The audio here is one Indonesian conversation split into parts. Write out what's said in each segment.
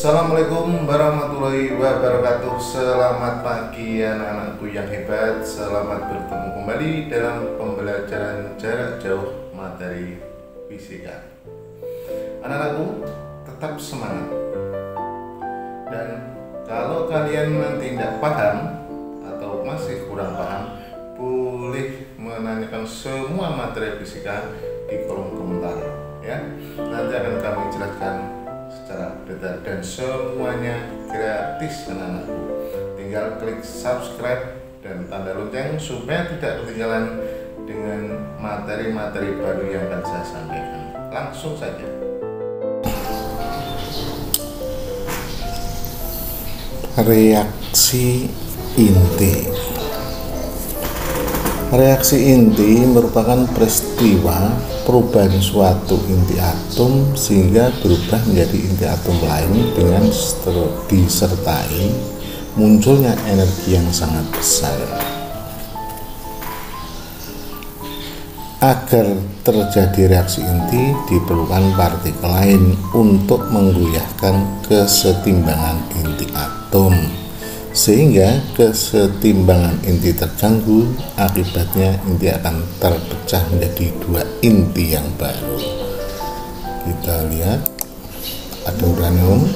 Assalamualaikum warahmatullahi wabarakatuh. Selamat pagi anak-anakku yang hebat. Selamat bertemu kembali dalam pembelajaran jarak jauh materi fisika. Anak-anakku tetap semangat. Dan kalau kalian nanti tidak paham atau masih kurang paham, boleh menanyakan semua materi fisika di kolom komentar ya. Nanti akan kami jelaskan secara detail dan semuanya gratis anak-anakku. Tinggal klik subscribe dan tanda lonceng supaya tidak ketinggalan dengan materi-materi baru yang akan saya sampaikan. Langsung saja. Reaksi inti. Reaksi inti merupakan peristiwa perubahan suatu inti atom sehingga berubah menjadi inti atom lain dengan disertai munculnya energi yang sangat besar. Agar terjadi reaksi inti diperlukan partikel lain untuk menggoyahkan kesetimbangan inti atom, sehingga kesetimbangan inti terganggu. Akibatnya inti akan terpecah menjadi dua inti yang baru. Kita lihat ada uranium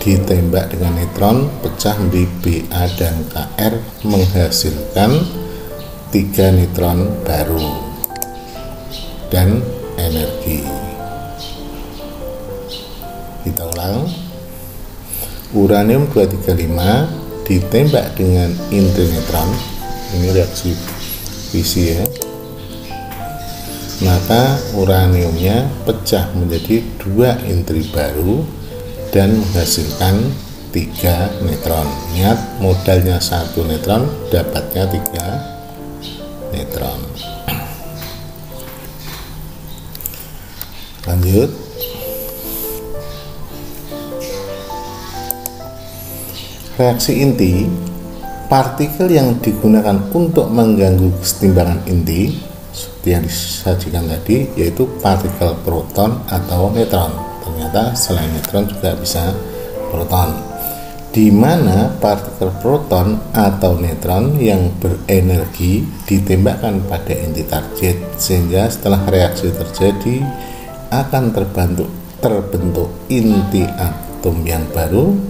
ditembak dengan neutron, pecah menjadi Ba dan Kr, menghasilkan 3 neutron baru dan energi. Kita ulang. Uranium 235 ditembak dengan inti neutron, ini reaksi fisi ya, maka uraniumnya pecah menjadi 2 inti baru dan menghasilkan 3 neutron. Ingat, modalnya 1 neutron, dapatnya 3 neutron. Lanjut. Reaksi inti, partikel yang digunakan untuk mengganggu kesetimbangan inti seperti yang disajikan tadi, yaitu partikel proton atau neutron. Ternyata selain neutron juga bisa proton, di mana partikel proton atau neutron yang berenergi ditembakkan pada inti target, sehingga setelah reaksi terjadi akan terbentuk inti atom yang baru,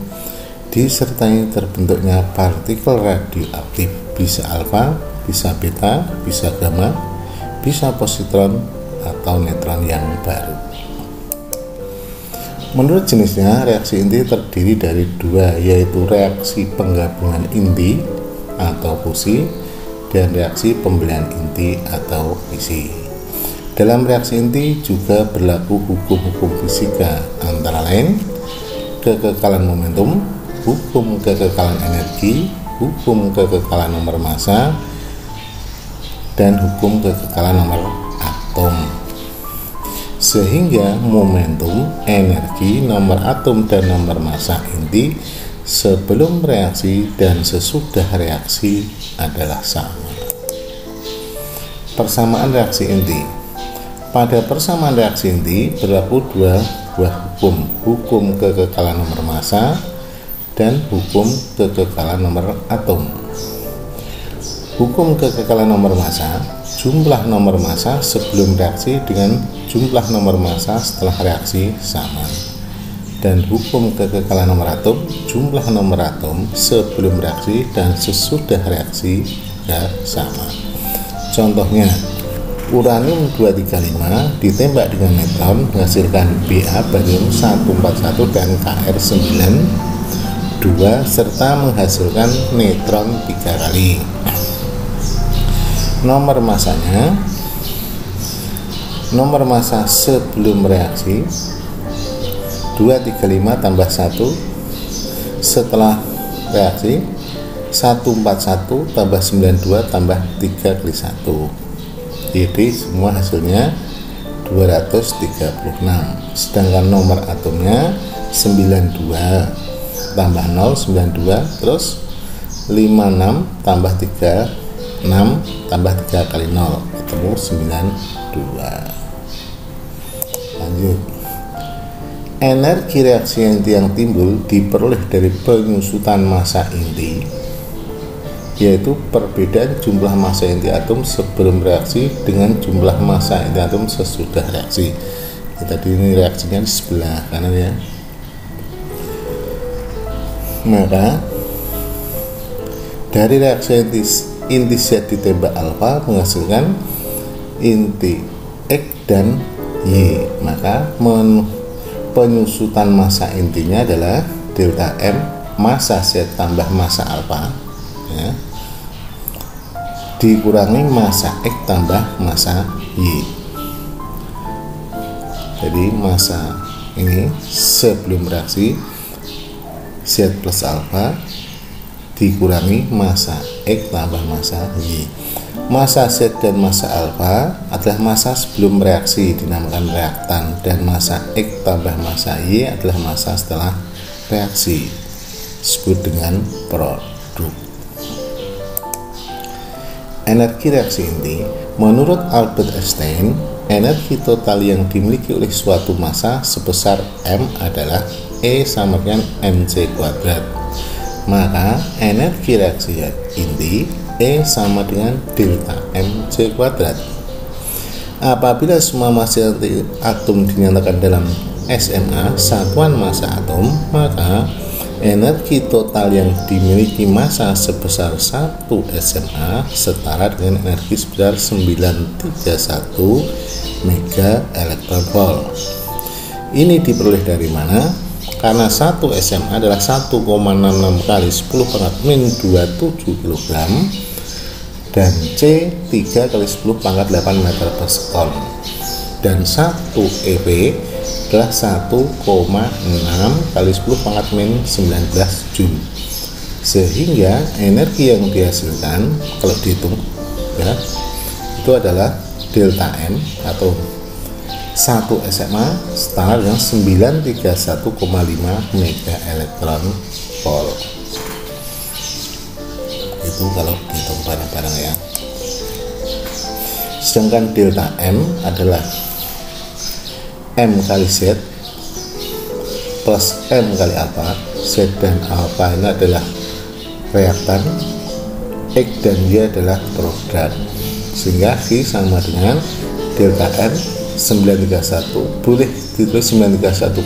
disertai terbentuknya partikel radioaktif, bisa alfa, bisa beta, bisa gamma, bisa positron atau neutron yang baru. Menurut jenisnya, reaksi inti terdiri dari 2, yaitu reaksi penggabungan inti atau fusi dan reaksi pembelian inti atau fisi. Dalam reaksi inti juga berlaku hukum-hukum fisika, antara lain kekekalan momentum, hukum kekekalan energi, hukum kekekalan nomor massa, dan hukum kekekalan nomor atom. Sehingga momentum, energi, nomor atom, dan nomor massa inti sebelum reaksi dan sesudah reaksi adalah sama. Persamaan reaksi inti. Pada persamaan reaksi inti berlaku 2 buah hukum, hukum kekekalan nomor massa dan hukum kekekalan nomor atom. Hukum kekekalan nomor massa, jumlah nomor massa sebelum reaksi dengan jumlah nomor massa setelah reaksi sama. Dan hukum kekekalan nomor atom, jumlah nomor atom sebelum reaksi dan sesudah reaksi juga sama. Contohnya, uranium 235 ditembak dengan neutron menghasilkan Ba barium 141 dan Kr 92 serta menghasilkan neutron 3 kali. Nomor massanya, nomor massa sebelum reaksi 235 tambah 1, setelah reaksi 141 tambah 92 tambah 3 kali 1. Jadi semua hasilnya 236. Sedangkan nomor atomnya 92 tambah 0 92, terus 56 tambah 3 6 tambah 3 kali 0 ketemu 92. Lanjut. Energi reaksi inti yang timbul diperoleh dari penyusutan massa inti, yaitu perbedaan jumlah massa inti atom sebelum reaksi dengan jumlah massa inti atom sesudah reaksi. Tadi ini reaksinya di sebelah kanan ya. Maka dari reaksi inti Z ditembak alfa menghasilkan inti X dan Y. Maka penyusutan massa intinya adalah delta M massa Z tambah massa alfa ya, dikurangi massa X tambah massa Y. Jadi massa ini sebelum reaksi Z plus alfa dikurangi massa X tambah massa Y. Massa Z dan massa alfa adalah massa sebelum reaksi, dinamakan reaktan, dan massa X tambah massa Y adalah massa setelah reaksi, disebut dengan produk. Energi reaksi inti. Menurut Albert Einstein, energi total yang dimiliki oleh suatu massa sebesar M adalah E sama dengan mc kuadrat. Maka energi reaksi inti E sama dengan delta mc kuadrat. Apabila semua massa atom dinyatakan dalam SMA, satuan massa atom, maka energi total yang dimiliki massa sebesar 1 SMA setara dengan energi sebesar 931 mega elektron volt. Ini diperoleh dari mana? Karena 1 SMA adalah 1,66 kali 10 pangkat min 27 kg dan C 3 kali 10 pangkat 8 meter per sekon, dan 1 EV adalah 1,6 kali 10 pangkat min 19 Joule. Sehingga energi yang dihasilkan kalau dihitung ya, itu adalah delta M atau 1 SMA setara dengan 931,5 mega elektron volt. Itu kalau dihitung bareng-bareng ya. Sedangkan delta M adalah M kali Z plus M kali alpha. Z dan alpha ini adalah reaktan, X dan Y adalah produk, sehingga I sama dengan delta M 931, boleh ditulis 931,5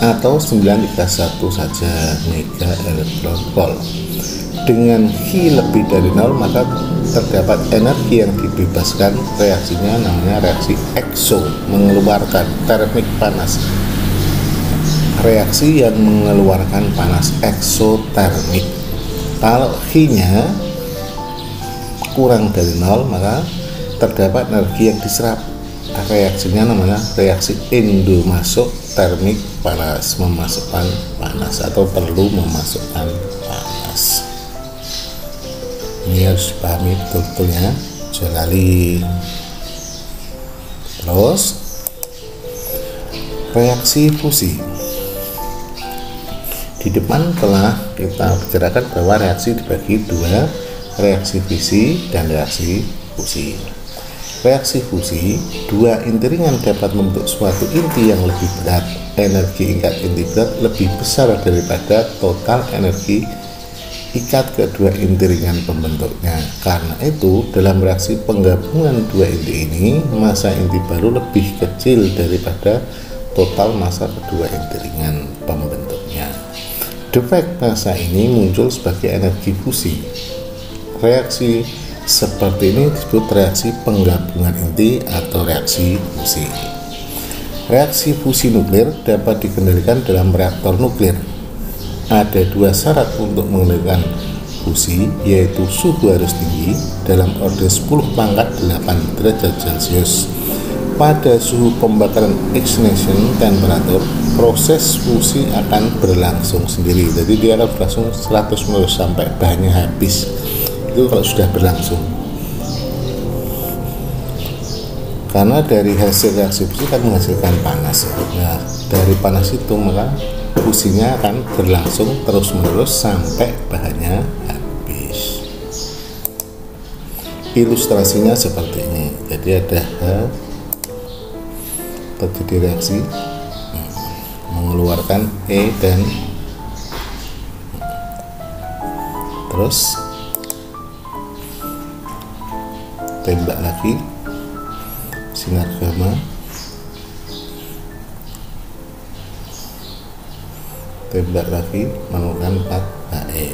atau 931 saja mega elektron volt. Dengan Q lebih dari 0 maka terdapat energi yang dibebaskan, reaksinya namanya reaksi ekso, mengeluarkan termik panas. Reaksi yang mengeluarkan panas eksotermik. Kalau Q-nya kurang dari 0 maka terdapat energi yang diserap, reaksinya namanya reaksi endomasok termik panas, memasukkan panas atau perlu memasukkan panas. Ini harus dipahami betul-betulnya, jalali. Terus reaksi fusi. Di depan telah kita bicarakan bahwa reaksi dibagi dua, reaksi fisi dan reaksi fusi. Reaksi fusi, dua inti ringan dapat membentuk suatu inti yang lebih berat. Energi ikat inti berat lebih besar daripada total energi ikat kedua inti ringan pembentuknya. Karena itu, dalam reaksi penggabungan dua inti ini, massa inti baru lebih kecil daripada total massa kedua inti ringan pembentuknya. Defek massa ini muncul sebagai energi fusi. Reaksi seperti ini disebut reaksi penggabungan inti atau reaksi fusi. Reaksi fusi nuklir dapat dikendalikan dalam reaktor nuklir. Ada dua syarat untuk mengendalikan fusi, yaitu suhu harus tinggi dalam orde 10 pangkat 8 derajat Celcius. Pada suhu pembakaran ignition temperatur, proses fusi akan berlangsung sendiri. Jadi dia akan berlangsung 100 sampai bahannya habis. Itu kalau sudah berlangsung. Karena dari hasil reaksi fusi kan menghasilkan panas. Nah, dari panas itu maka fusinya akan berlangsung terus-menerus sampai bahannya habis. Ilustrasinya seperti ini. Jadi ada terjadi reaksi mengeluarkan E dan terus tembak lagi sinar gamma, tembak lagi menemukan 4HE.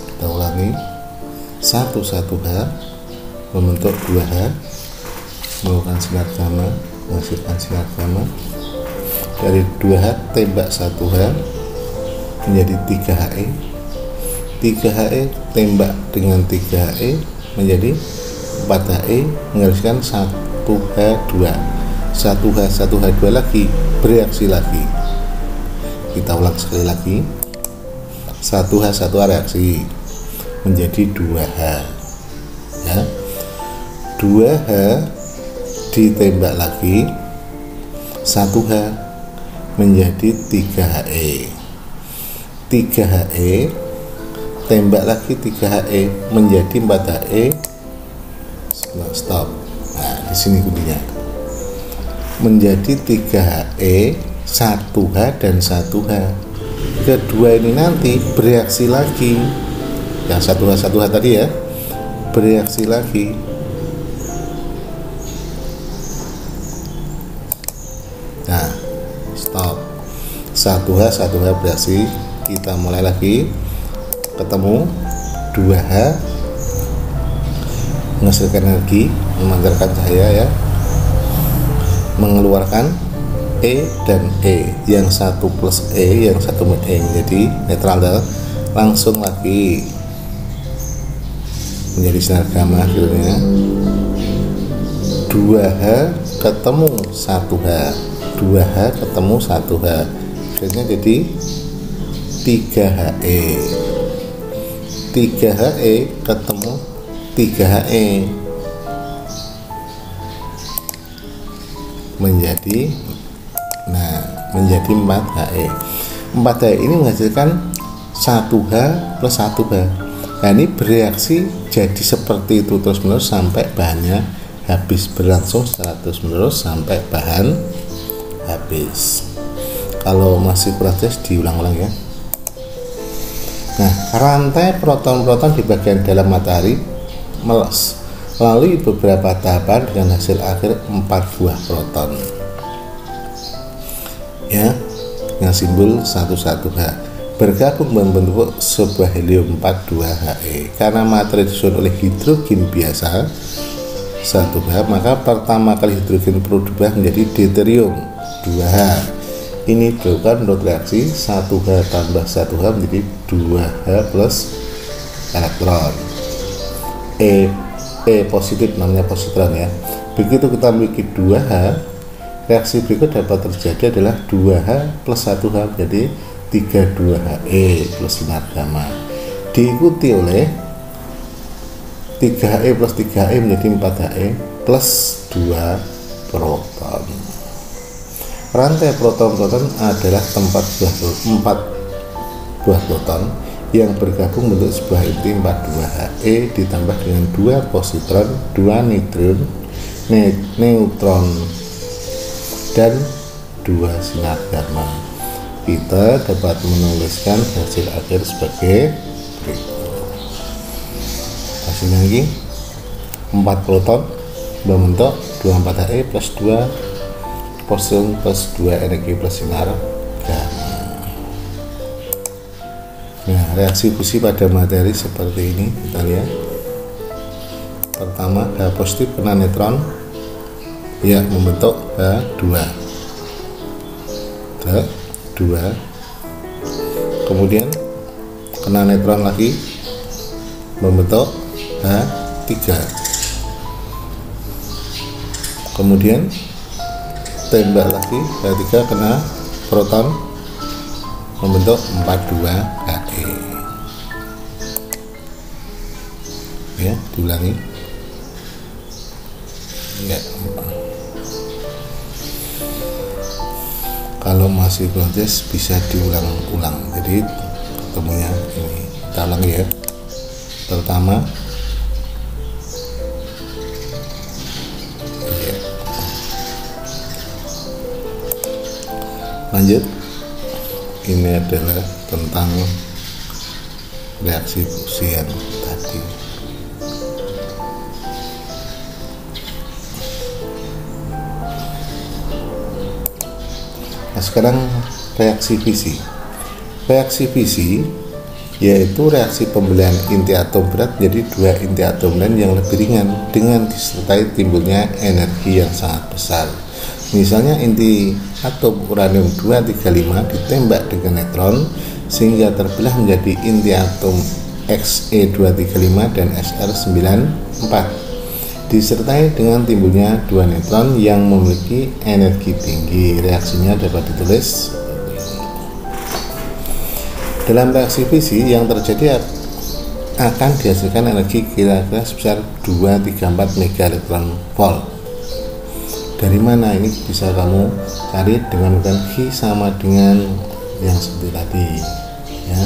Kita ulangi, 1 H membentuk 2H, melakukan sinar gamma, menghasilkan sinar gamma. Dari 2H tembak 1H menjadi 3HE, 3HE tembak dengan 3HE menjadi 4HE, menghasilkan 1H2, 1H2 lagi bereaksi lagi. Kita ulang sekali lagi, 1H1 reaksi menjadi 2H ya, 2H ditembak lagi 1H menjadi 3HE, 3HE tembak lagi 3HE menjadi 4HE. Stop. Nah, di sini kuncinya. Menjadi 3HE, 1H dan 1H. Kedua ini nanti bereaksi lagi. Yang 1H tadi ya, bereaksi lagi. Nah, stop. 1H bereaksi. Kita mulai lagi. Ketemu 2H menghasilkan energi, memancarkan cahaya ya, mengeluarkan E dan E, yang satu plus E, yang satu E menjadi netral, langsung lagi menjadi sinar gamma. Akhirnya 2H ketemu 1H, 2H ketemu 1H, akhirnya jadi 3HE, 3HE ketemu 3HE menjadi 4HE. 4HE ini menghasilkan 1H plus 1H. Nah, ini bereaksi jadi seperti itu terus menerus sampai bahannya habis, berlangsung secara terus menerus sampai bahan habis. Kalau masih proses diulang-ulang ya. Nah, rantai proton-proton di bagian dalam matahari melalui beberapa tahapan dengan hasil akhir 4 buah proton ya, yang simbol 11H bergabung membentuk sebuah helium 42He. Karena materi disusun oleh hidrogen biasa 1H, maka pertama kali hidrogen perlu diubah menjadi deuterium 2H. Ini dilakukan menurut reaksi 1H tambah 1H menjadi 2H plus elektron. E positif namanya positron ya. Begitu kita memiliki 2H, reaksi berikut dapat terjadi adalah 2H plus 1H menjadi 32HE plus sinar gamma, diikuti oleh 3HE plus 3HE menjadi 4HE plus 2 proton. Rantai proton-proton adalah 4 buah proton yang bergabung bentuk sebuah inti 42He ditambah dengan 2 positron, 2 neutron dan 2 sinar gamma. Kita dapat menuliskan hasil akhir sebagai berikut. Hasilnya lagi 4 proton membentuk 24He plus 2 positron plus 2 energi plus sinar gamma. Nah, reaksi fusi pada materi seperti ini kita lihat. Pertama, H positif kena neutron ya, membentuk H2, kemudian kena neutron lagi membentuk H3, kemudian tembak lagi H3 kena proton membentuk 42He ya, diulangi ya. Kalau masih proses bisa diulang-ulang, jadi ketemunya ini. Kita ulangi ya. Pertama ya, Lanjut, ini adalah tentang reaksi fusi yang tadi. Nah, sekarang reaksi fisi. Reaksi fisi yaitu reaksi pembelahan inti atom berat menjadi dua inti atom lain yang lebih ringan dengan disertai timbulnya energi yang sangat besar. Misalnya inti atom uranium 235 ditembak dengan neutron sehingga terbelah menjadi inti atom Xe235 dan Sr94 disertai dengan timbulnya dua neutron yang memiliki energi tinggi. Reaksinya dapat ditulis dalam reaksi fisi yang terjadi akan dihasilkan energi kira-kira sebesar 234 megaelektron volt. Dari mana ini bisa kamu cari dengan menggunakan Q sama dengan yang seperti tadi ya.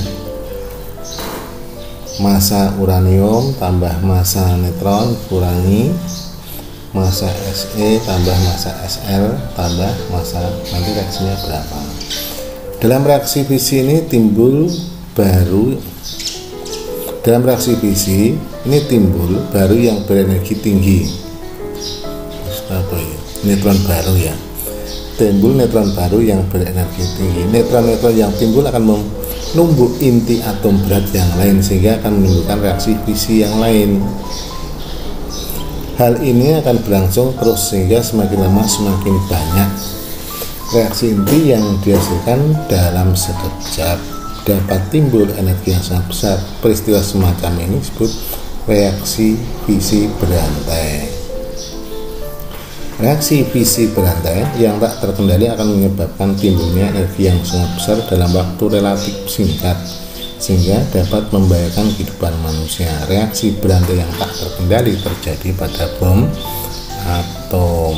Massa uranium tambah massa neutron kurangi massa Se tambah massa Sl tambah massa, nanti reaksinya berapa. Dalam reaksi fisi ini timbul baru yang berenergi tinggi. Apa ya? Neutron baru ya. Timbul neutron baru yang berenergi tinggi. Neutron-neutron yang timbul akan menumbuk inti atom berat yang lain sehingga akan menimbulkan reaksi fisi yang lain. Hal ini akan berlangsung terus sehingga semakin lama semakin banyak reaksi inti yang dihasilkan dalam sekejap. Dapat timbul energi yang sangat besar. Peristiwa semacam ini disebut reaksi fisi berantai. Reaksi fisi berantai yang tak terkendali akan menyebabkan timbulnya energi yang sangat besar dalam waktu relatif singkat sehingga dapat membahayakan kehidupan manusia. Reaksi berantai yang tak terkendali terjadi pada bom atom.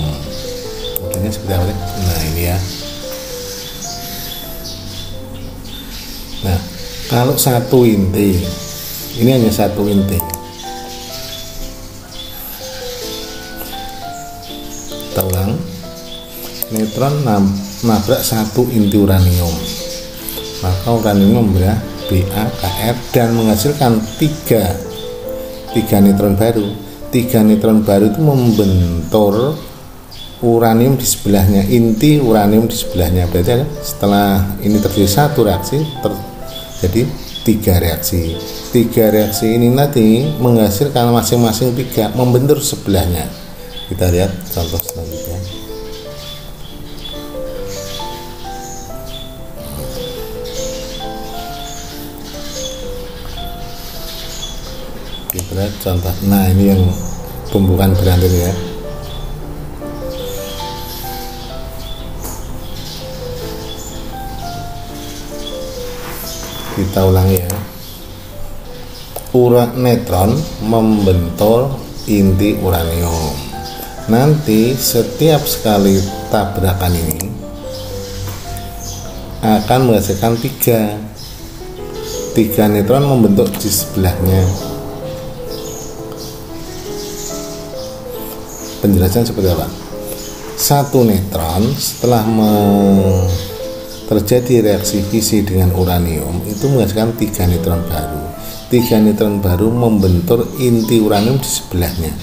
Contohnya seperti apa? Nah ini ya. Nah kalau satu inti, ini hanya satu inti. Kita ulang. Neutron nabrak satu inti uranium, maka uranium membelah BaKr dan menghasilkan tiga neutron baru. Tiga neutron baru itu membentur uranium di sebelahnya, inti uranium di sebelahnya. Berarti setelah ini terjadi satu reaksi terjadi tiga reaksi. Tiga reaksi ini nanti menghasilkan masing-masing tiga membentur sebelahnya. Kita lihat contoh selanjutnya. Kita lihat contoh. Nah ini yang pembukaan berantai ya. Kita ulangi ya. Neutron membentur inti uranium. Nanti setiap sekali tabrakan ini akan menghasilkan tiga neutron membentuk di sebelahnya. Penjelasan seperti apa? Satu neutron setelah terjadi reaksi fisi dengan uranium itu menghasilkan tiga neutron baru. Tiga neutron baru membentur inti uranium di sebelahnya.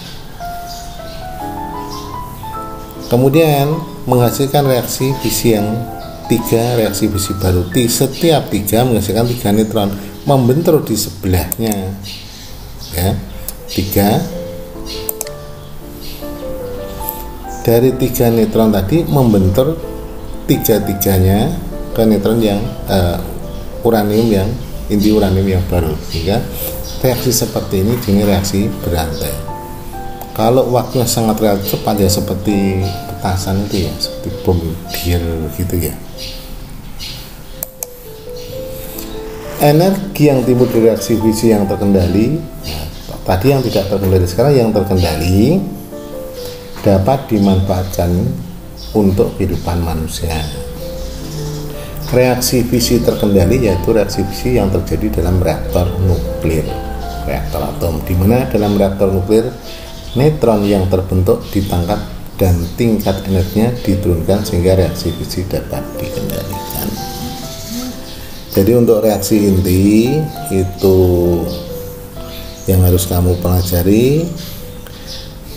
Kemudian menghasilkan reaksi fisi yang tiga reaksi fisi baru. Setiap tiga menghasilkan tiga neutron membentur di sebelahnya. Ya, tiga dari tiga neutron tadi membentur tiga-tiganya ke neutron yang uranium yang inti uranium yang baru, sehingga reaksi seperti ini dengan reaksi berantai. Kalau waktunya sangat relatif cepat ya seperti petasan itu ya, seperti bom dir gitu ya. Energi yang timbul dari reaksi fisi yang terkendali, tadi yang tidak terkendali, sekarang yang terkendali dapat dimanfaatkan untuk kehidupan manusia. Reaksi fisi terkendali yaitu reaksi fisi yang terjadi dalam reaktor nuklir, reaktor atom, di mana dalam reaktor nuklir neutron yang terbentuk ditangkap dan tingkat energinya diturunkan sehingga reaksi fisik dapat dikendalikan. Jadi untuk reaksi inti itu yang harus kamu pelajari.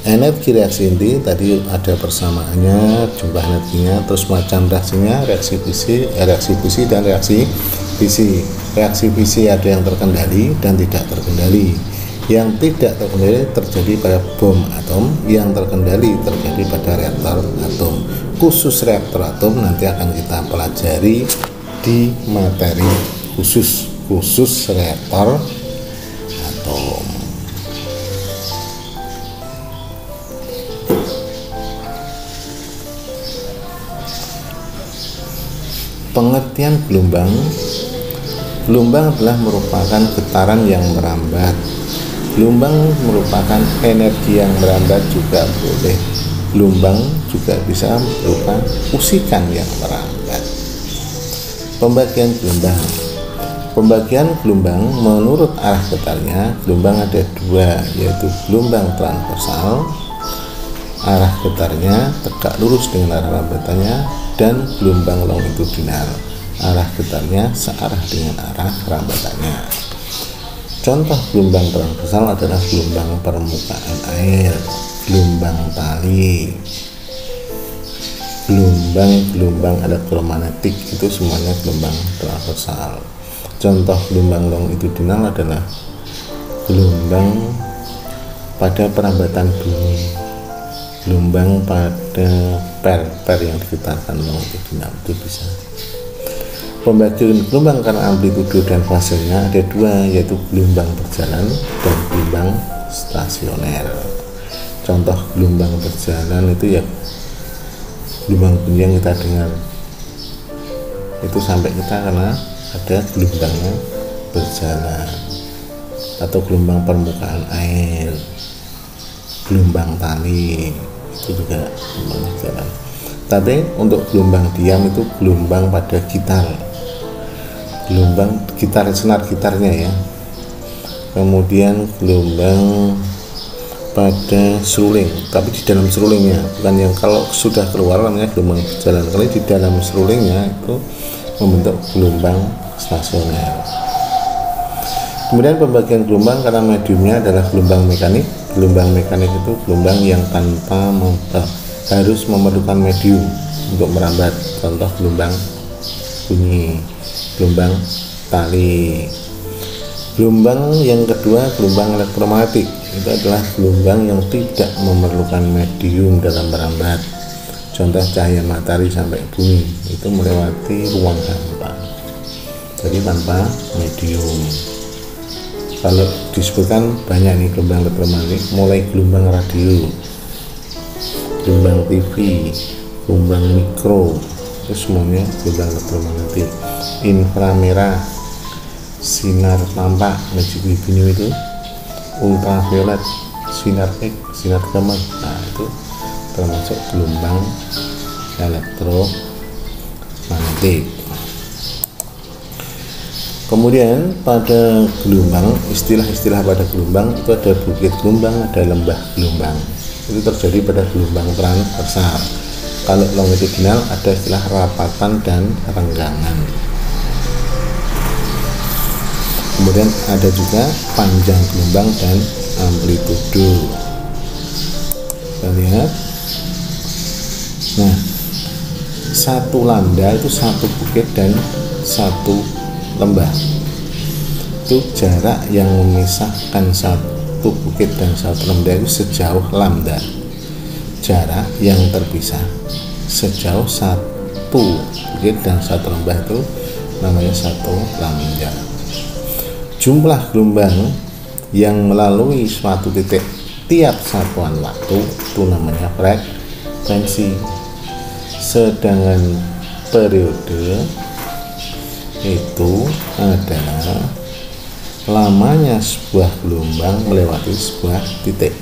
Energi reaksi inti tadi ada persamaannya, jumlah energinya, terus macam reaksinya, reaksi fisi dan reaksi fisi. Reaksi fisi ada yang terkendali dan tidak terkendali. Yang tidak terkendali terjadi pada bom atom, yang terkendali terjadi pada reaktor atom. Khusus reaktor atom nanti akan kita pelajari di materi khusus reaktor atom. Pengertian gelombang. Gelombang adalah merupakan getaran yang merambat. Gelombang merupakan energi yang merambat juga boleh. Gelombang juga bisa berupa usikan yang merambat. Pembagian gelombang. Pembagian gelombang menurut arah getarnya, gelombang ada dua, yaitu gelombang transversal, arah getarnya tegak lurus dengan arah rambatannya, dan gelombang longitudinal, arah getarnya searah dengan arah rambatannya. Contoh gelombang transversal adalah gelombang permukaan air, gelombang tali, gelombang elektromagnetik, itu semuanya gelombang transversal. Contoh gelombang longitudinal adalah gelombang pada perambatan bumi, gelombang pada per yang digetarkan longitudinal, itu bisa. Pembagian gelombang karena amplitudo dan fasenya ada dua, yaitu gelombang berjalan dan gelombang stasioner. Contoh gelombang berjalan itu ya gelombang bunyi yang kita dengar itu sampai kita karena ada gelombangnya berjalan, atau gelombang permukaan air, gelombang tali, itu juga gelombang berjalan. Tapi untuk gelombang diam itu gelombang pada gitar, gelombang gitar, senar gitarnya ya. Kemudian gelombang pada seruling, tapi di dalam serulingnya, bukan yang kalau sudah keluar namanya gelombang berjalan. Kali di dalam serulingnya itu membentuk gelombang stasioner. Kemudian pembagian gelombang karena mediumnya adalah gelombang mekanik. Gelombang mekanik itu gelombang yang tanpa harus memerlukan medium untuk merambat. Contoh gelombang bunyi, gelombang tali. Gelombang yang kedua gelombang elektromagnetik, itu adalah gelombang yang tidak memerlukan medium dalam merambat. Contoh cahaya matahari sampai bumi itu melewati ruang hampa, jadi tanpa medium. Kalau disebutkan banyak nih gelombang elektromagnetik, mulai gelombang radio, gelombang TV, gelombang mikro, itu semuanya gelombang elektromagnetik. Inframerah, sinar tampak, magic biru itu, ultraviolet, sinar X, sinar gamma, nah itu termasuk gelombang elektromagnetik. Kemudian pada gelombang, istilah-istilah pada gelombang itu ada bukit gelombang, ada lembah gelombang. Itu terjadi pada gelombang transversal. Kalau longitudinal ada istilah rapatan dan renggangan. Kemudian ada juga panjang gelombang dan amplitudo. Kita lihat. Nah, satu lambda itu satu bukit dan satu lembah. Itu jarak yang memisahkan satu bukit dan satu lembah itu sejauh lambda. Jarak yang terpisah sejauh satu bukit dan satu lembah itu namanya satu lambda. Jumlah gelombang yang melalui suatu titik tiap satuan waktu itu namanya frekuensi. Sedangkan periode itu adalah lamanya sebuah gelombang melewati sebuah titik,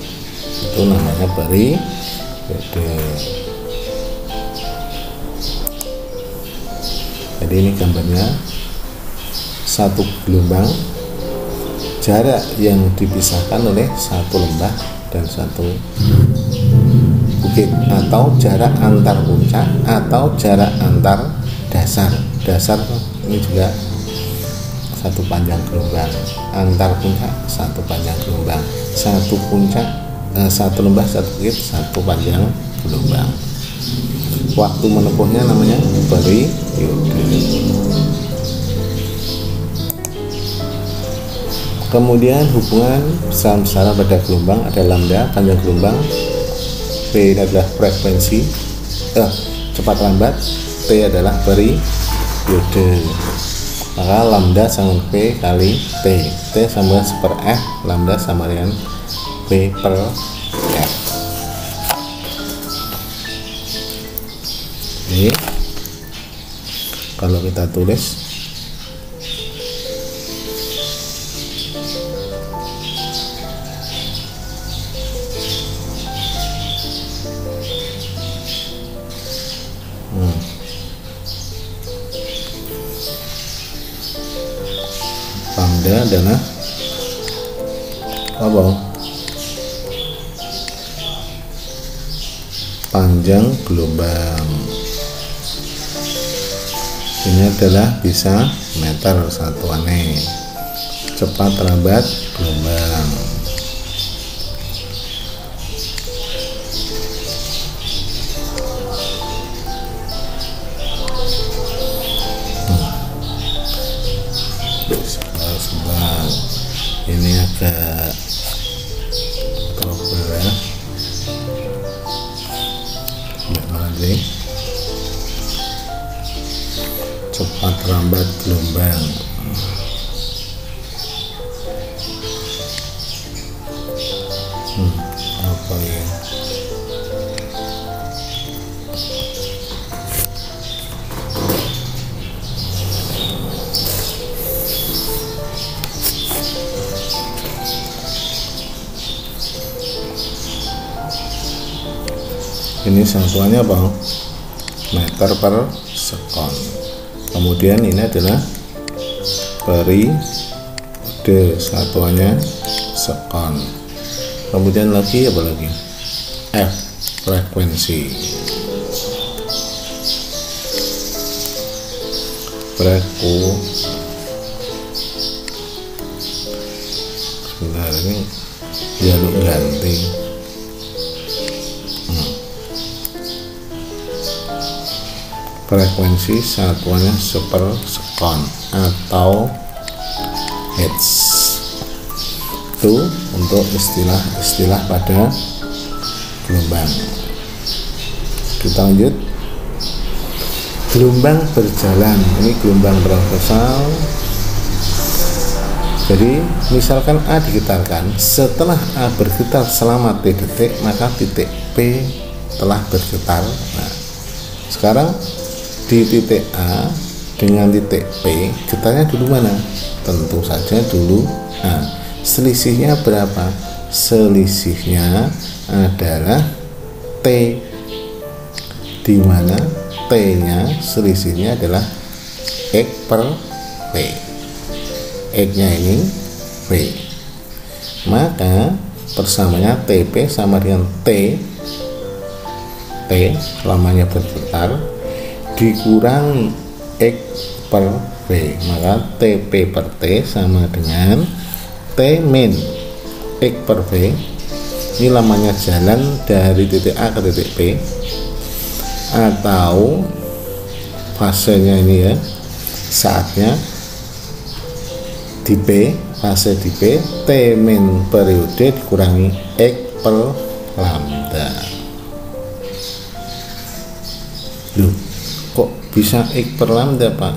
itu namanya periode. Jadi ini gambarnya satu gelombang, jarak yang dipisahkan oleh satu lembah dan satu bukit atau jarak antar puncak atau jarak antar dasar. Dasar ini juga satu panjang gelombang, antar puncak satu panjang gelombang, satu puncak satu lembah satu bukit satu panjang gelombang. Waktu menempuhnya namanya periode. Kemudian hubungan besar-besaran pada gelombang ada lambda panjang gelombang, P adalah frekuensi, cepat lambat, T adalah periode. Maka lambda sama P kali T, T sama per F, lambda sama dengan P per F. Jadi kalau kita tulis lambda adalah apa? Panjang gelombang. Ini adalah bisa meter satuannya. Cepat lambat gelombang. Ini agak trouble ya. Nanti cepat lambat gelombang. Apa ya? Ini satuannya apa? Meter per sekon. Kemudian ini adalah periode, satuannya sekon. Kemudian lagi apa lagi? F, frekuensi. Sebentar ini jalur ganti. Frekuensi satuannya per sekon atau hertz. Itu untuk istilah-istilah pada gelombang. Kita lanjut. Gelombang berjalan, ini gelombang transversal. Jadi misalkan A digetarkan, setelah A bergetar selama T detik, maka titik P telah bergetar. Nah, sekarang di titik A dengan titik P, getarnya dulu mana? Tentu saja dulu A. Selisihnya berapa? Selisihnya adalah T, di mana T-nya selisihnya adalah X per P. X-nya ini P. Maka persamanya TP sama dengan T lamanya bergetar dikurangi X per V, maka TP per T sama dengan T min X per V. Ini lamanya jalan dari titik A ke titik P, atau fasenya ini ya, saatnya di P, fase di P, T min periode dikurangi X per lambda. Loh, kok bisa X per lambda Pak?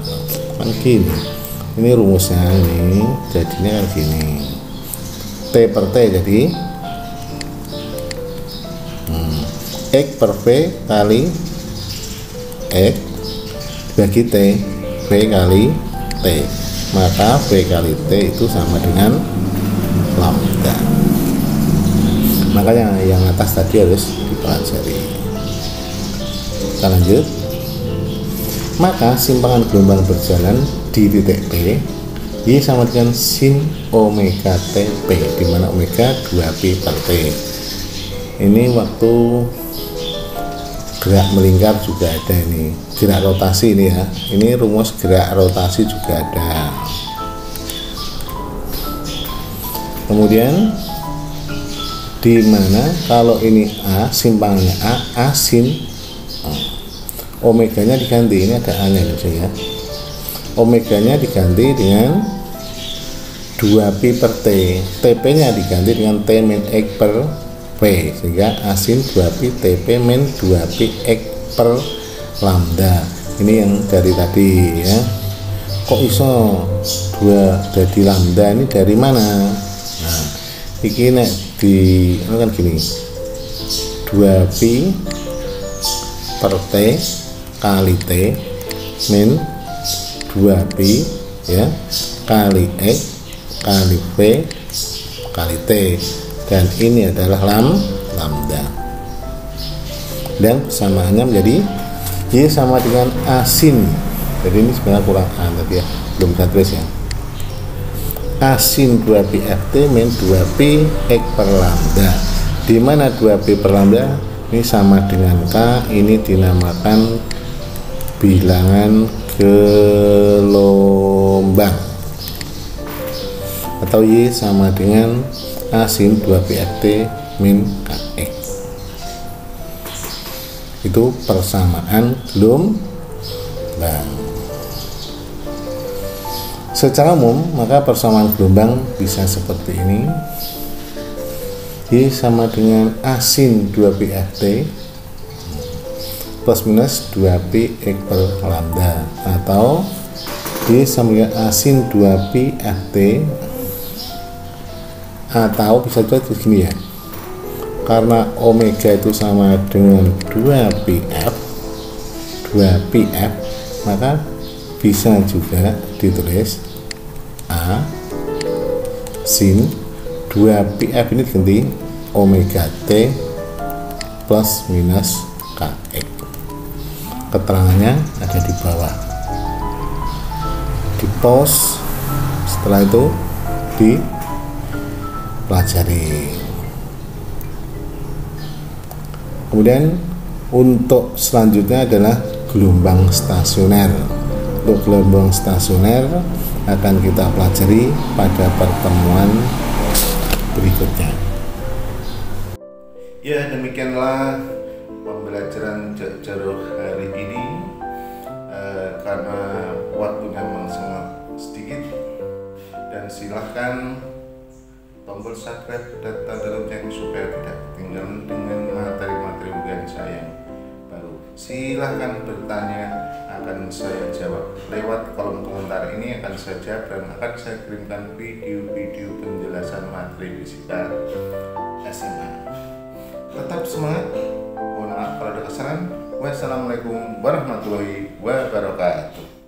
Kan gini, ini rumusnya ini, jadinya kan gini, T per T jadi X per V kali X bagi T, V kali T, maka V kali T itu sama dengan lambda. Makanya yang atas tadi harus dipelajari. Kita lanjut. Maka simpangan gelombang berjalan di titik P Y sama dengan sin omega TP, di mana omega 2P per T. Ini waktu gerak melingkar juga ada, ini gerak rotasi ini ya, ini rumus gerak rotasi juga ada. Kemudian di mana kalau ini A, simpangannya A sin, omeganya diganti, ini ada A nya ya, omeganya diganti dengan 2pi per T, TP nya diganti dengan T min X per P, sehingga A sin 2pi TP min 2pi X per lambda. Ini yang dari tadi ya, kok iso 2 jadi lambda, ini dari mana? Nah, ini nek di kan gini, 2pi per T kali T min 2pi ya kali X kali V kali T, dan ini adalah lambda, dan persamaannya menjadi Y sama dengan A sin. Jadi ini sebenarnya kurang A tadi ya, belum kita tulis ya, A sin 2pi FT min 2pi X per lambda, di mana 2pi per lambda ini sama dengan K, ini dinamakan bilangan gelombang, atau Y sama dengan A sin 2pi FT min KX. Itu persamaan gelombang. Secara umum maka persamaan gelombang bisa seperti ini, Y sama dengan A sin 2pi FT plus minus 2pi X per lambda, atau Y sama dengan A sin 2pi FT, atau bisa juga begini ya, karena omega itu sama dengan 2pf, maka bisa juga ditulis A sin 2pf ini ganti omega t plus minus kx. Keterangannya ada di bawah, di pause, setelah itu dipelajari. Kemudian untuk selanjutnya adalah gelombang stasioner. Untuk gelombang stasioner akan kita pelajari pada pertemuan berikutnya. Ya, demikianlah pembelajaran jarak jauh hari ini. Karena waktunya memang sangat sedikit, dan silahkan tombol subscribe dan tanda lonceng supaya tidak ketinggalan dengan materi-materi ujian saya yang baru. Silahkan bertanya, akan saya jawab lewat kolom komentar ini, akan saya jawab dan akan saya kirimkan video-video penjelasan materi fisika SMA. Tetap semangat, mohon maaf kalau ada kesalahan. Wassalamualaikum warahmatullahi wabarakatuh.